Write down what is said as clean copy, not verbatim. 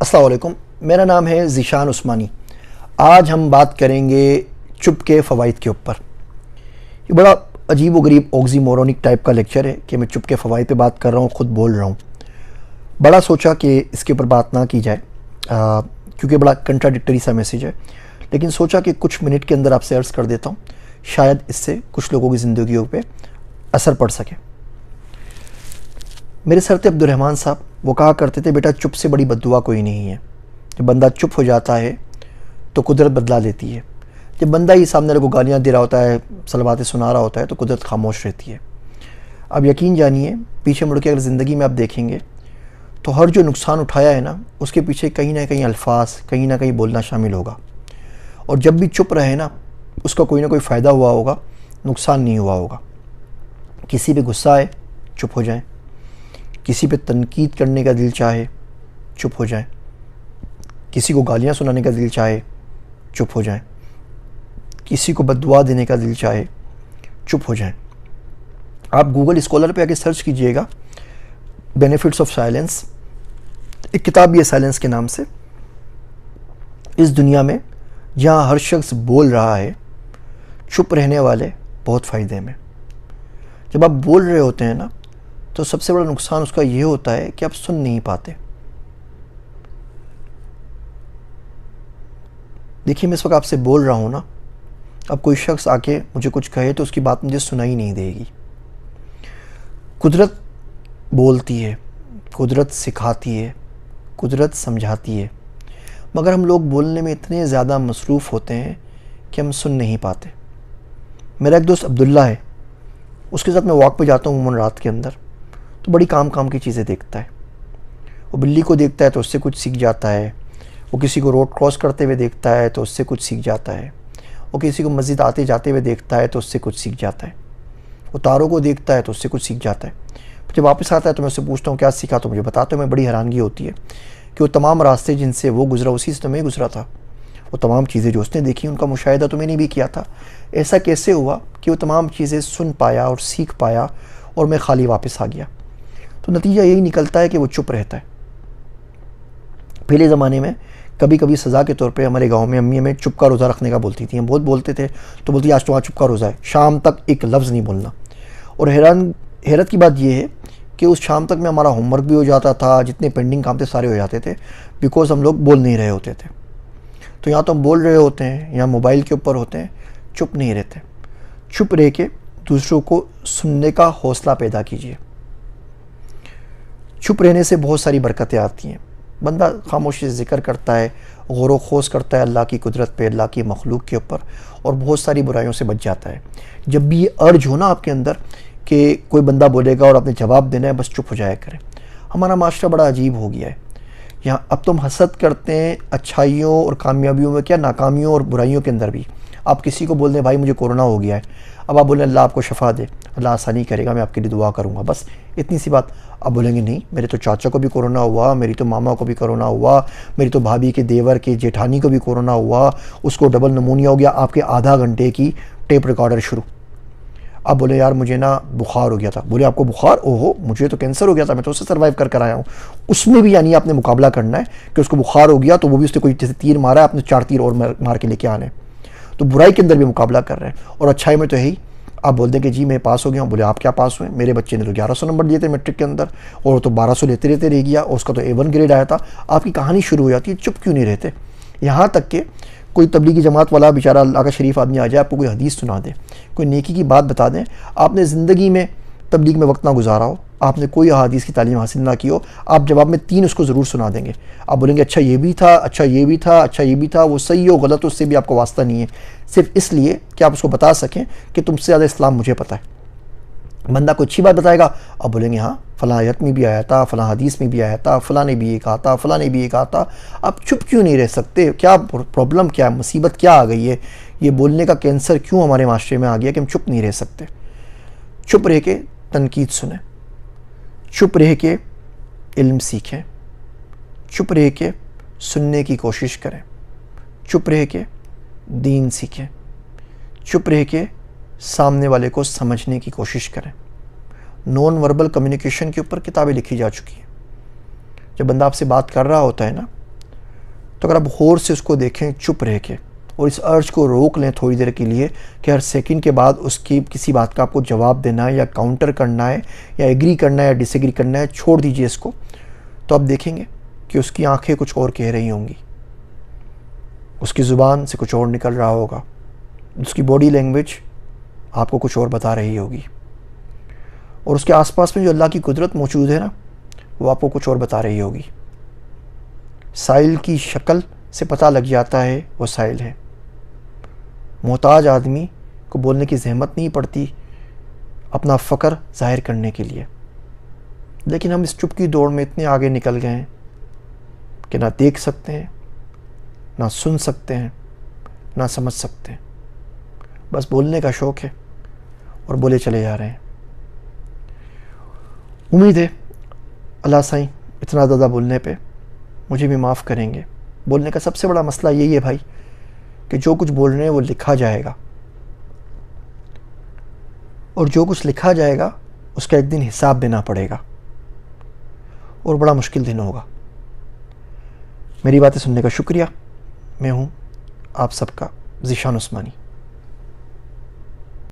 अस्सलाम वालेकुम, मेरा नाम है ज़ीशान उस्मानी। आज हम बात करेंगे चुप के फ़वाइद के ऊपर। ये बड़ा अजीब व गरीब ऑक्सीमोरोनिक टाइप का लेक्चर है कि मैं चुप के फ़वाइद पे बात कर रहा हूँ, ख़ुद बोल रहा हूँ। बड़ा सोचा कि इसके ऊपर बात ना की जाए क्योंकि बड़ा कंट्राडिक्टरी सा मैसेज है, लेकिन सोचा कि कुछ मिनट के अंदर आपसे अर्ज़ कर देता हूँ, शायद इससे कुछ लोगों की ज़िंदगियों पे असर पड़ सके। मेरे सर थे अब्दुर्रहमान साहब, वो कहा करते थे, बेटा चुप से बड़ी बद्दुआ कोई नहीं है। जब बंदा चुप हो जाता है तो कुदरत बदला लेती है। जब बंदा ही सामने वाले को गालियाँ दे रहा होता है, सलवातें सुना रहा होता है, तो कुदरत खामोश रहती है। अब यकीन जानिए, पीछे मुड़ के अगर ज़िंदगी में आप देखेंगे तो हर जो नुकसान उठाया है ना, उसके पीछे कहीं ना कहीं अल्फाज, कहीं ना कहीं बोलना शामिल होगा। और जब भी चुप रहे ना, उसका कोई ना कोई फ़ायदा हुआ होगा, नुकसान नहीं हुआ होगा। किसी पे गुस्सा आए, चुप हो जाएं। किसी पे तनकीद करने का दिल चाहे, चुप हो जाएं। किसी को गालियाँ सुनाने का दिल चाहे, चुप हो जाएं। किसी को बद्दुआ देने का दिल चाहे, चुप हो जाएं। आप गूगल स्कॉलर पे आके सर्च कीजिएगा बेनिफिट्स ऑफ साइलेंस, एक किताब भी है साइलेंस के नाम से। इस दुनिया में जहाँ हर शख्स बोल रहा है, चुप रहने वाले बहुत फ़ायदे में। जब आप बोल रहे होते हैं ना, तो सबसे बड़ा नुकसान उसका ये होता है कि आप सुन नहीं पाते। देखिए, मैं इस वक्त आपसे बोल रहा हूँ ना, अब कोई शख्स आके मुझे कुछ कहे तो उसकी बात मुझे सुनाई नहीं देगी। कुदरत बोलती है, कुदरत सिखाती है, कुदरत समझाती है, मगर हम लोग बोलने में इतने ज़्यादा मसरूफ़ होते हैं कि हम सुन नहीं पाते। मेरा एक दोस्त अब्दुल्ला है, उसके साथ मैं वॉक पे जाता हूँ उमूमन रात के अंदर, तो बड़ी काम की चीज़ें देखता है। वो बिल्ली को देखता है तो उससे कुछ सीख जाता है। वो किसी को रोड क्रॉस करते हुए देखता है तो उससे कुछ सीख जाता है। वो किसी को मस्जिद आते जाते हुए देखता है तो उससे कुछ सीख जाता है। वो तारों को देखता है तो उससे कुछ सीख जाता है। जब वापस आता है तो मैं उससे पूछता हूँ क्या सीखा, तो मुझे बताते मैं बड़ी हैरानगी होती है कि वो तमाम रास्ते जिनसे वो गुजरा, उसी से तो मैं गुजरा था। वो तमाम चीज़ें जो उसने देखी, उनका मुशाहिदा तो मैंने भी किया था। ऐसा कैसे हुआ कि वो तमाम चीज़ें सुन पाया और सीख पाया और मैं खाली वापस आ गया? तो नतीजा यही निकलता है कि वो चुप रहता है। पहले ज़माने में कभी कभी सज़ा के तौर पे हमारे गांव में अम्मी हमें चुप का रोज़ा रखने का बोलती थी। हम बहुत बोलते थे तो बोलती आज तुम्हारा चुप का रोज़ा है, शाम तक एक लफ्ज़ नहीं बोलना। और हैरत की बात यह है कि उस शाम तक में हमारा होमवर्क भी हो जाता था, जितने पेंडिंग काम थे सारे हो जाते थे, बिकॉज हम लोग बोल नहीं रहे होते थे। तो यहाँ तो हम बोल रहे होते हैं, यहाँ मोबाइल के ऊपर होते हैं, चुप नहीं रहते। चुप रह के दूसरों को सुनने का हौसला पैदा कीजिए। चुप रहने से बहुत सारी बरकतें आती हैं। बंदा खामोशी से जिक्र करता है, गौर खोज करता है अल्लाह की कुदरत पे, अल्लाह की मखलूक के ऊपर, और बहुत सारी बुराइयों से बच जाता है। जब भी ये अर्ज हो ना आपके अंदर कि कोई बंदा बोलेगा और आपने जवाब देना है, बस चुप हो जाया करें। हमारा माशरा बड़ा अजीब हो गया है। यहाँ अब तो हम हसद करते हैं अच्छाइयों और कामयाबियों में, क्या नाकामियों और बुराइयों के अंदर भी। आप किसी को बोल दें भाई मुझे कोरोना हो गया है, अब आप बोलें अल्लाह आपको शफा दे, अल्लाह आसानी करेगा, मैं आपके लिए दुआ करूँगा, बस इतनी सी बात। अब बोलेंगे नहीं, मेरे तो चाचा को भी कोरोना हुआ, मेरी तो मामा को भी कोरोना हुआ, मेरी तो भाभी के देवर के जेठानी को भी कोरोना हुआ, उसको डबल नमूनिया हो गया। आपके आधा घंटे की टेप रिकॉर्डर शुरू। अब बोले यार मुझे ना बुखार हो गया था, बोले आपको बुखार, ओहो मुझे तो कैंसर हो गया था, मैं तो उससे सर्वाइव कर आया हूँ। उसमें भी यानी आपने मुकाबला करना है कि उसको बुखार हो गया तो वो भी उसने कोई जैसे तीर मारा है, आपने 4 तीर और मार के लेके आने। तो बुराई के अंदर भी मुकाबला कर रहे हैं, और अच्छाई में तो यही आप बोल दें कि जी मैं पास हो गया हूँ। बोले आप क्या पास हुए? मेरे बच्चे ने तो 1100 नंबर दिए थे मैट्रिक के अंदर, और तो 1200 लेते रहते रह गया, और उसका तो A1 ग्रेड आया था। आपकी कहानी शुरू हो जाती है, चुप क्यों नहीं रहते? यहाँ तक कि कोई तबलीगी जमात वाला बेचारा अल्लाह का शरीफ आदमी आ जाए, आपको कोई हदीस सुना दे, कोई नेकी की बात बता दें, आपने ज़िंदगी में तबलीग में वक्त ना गुजारा हो, आपने कोई हदीस की तालीम हासिल ना की हो, आप जवाब में 3 उसको ज़रूर सुना देंगे। आप बोलेंगे अच्छा ये भी था, अच्छा ये भी था, अच्छा ये भी था, वो सही हो गलत हो उससे भी आपको वास्ता नहीं है, सिर्फ इसलिए कि आप उसको बता सकें कि तुमसे ज़्यादा इस्लाम मुझे पता है। बंदा कोई अच्छी बात बताएगा, अब बोलेंगे हाँ फ़लाँ आयत में भी आया था, फ़लाँ हदीस में भी आया था, फ़लाँ ने भी ये कहा था, फ़लाँ ने भी ये कहा था। आप चुप क्यों नहीं रह सकते? क्या प्रॉब्लम, क्या मुसीबत क्या आ गई है? ये बोलने का कैंसर क्यों हमारे माशरे में आ गया कि हम चुप नहीं रह सकते? चुप रह के तनकीद सुने, चुप रह के इल्म सीखें, चुप रह के सुनने की कोशिश करें, चुप रह के दीन सीखें, चुप रह के सामने वाले को समझने की कोशिश करें। नॉन वर्बल कम्युनिकेशन के ऊपर किताबें लिखी जा चुकी हैं। जब बंदा आपसे बात कर रहा होता है ना, तो अगर आप गौर से उसको देखें चुप रह के और इस अर्ज को रोक लें थोड़ी देर के लिए कि हर सेकंड के बाद उसकी किसी बात का आपको जवाब देना है या काउंटर करना है या एग्री करना है या डिसएग्री करना है, छोड़ दीजिए इसको। तो आप देखेंगे कि उसकी आंखें कुछ और कह रही होंगी, उसकी ज़ुबान से कुछ और निकल रहा होगा, उसकी बॉडी लैंग्वेज आपको कुछ और बता रही होगी, और उसके आसपास में जो अल्लाह की कुदरत मौजूद है ना, वो आपको कुछ और बता रही होगी। साइल की शक्ल से पता लग जाता है वो साइल है। मोहताज आदमी को बोलने की ज़हमत नहीं पड़ती अपना फ़क्र ज़ाहिर करने के लिए, लेकिन हम इस चुप की दौड़ में इतने आगे निकल गए हैं कि ना देख सकते हैं, ना सुन सकते हैं, ना समझ सकते हैं। बस बोलने का शौक़ है और बोले चले जा रहे हैं। उम्मीद है अल्लाह साईं इतना ज़्यादा बोलने पे मुझे भी माफ़ करेंगे। बोलने का सबसे बड़ा मसला यही है भाई कि जो कुछ बोल रहे हैं वो लिखा जाएगा, और जो कुछ लिखा जाएगा उसका एक दिन हिसाब देना पड़ेगा, और बड़ा मुश्किल दिन होगा। मेरी बातें सुनने का शुक्रिया। मैं हूँ आप सबका ज़ीशान उस्मानी।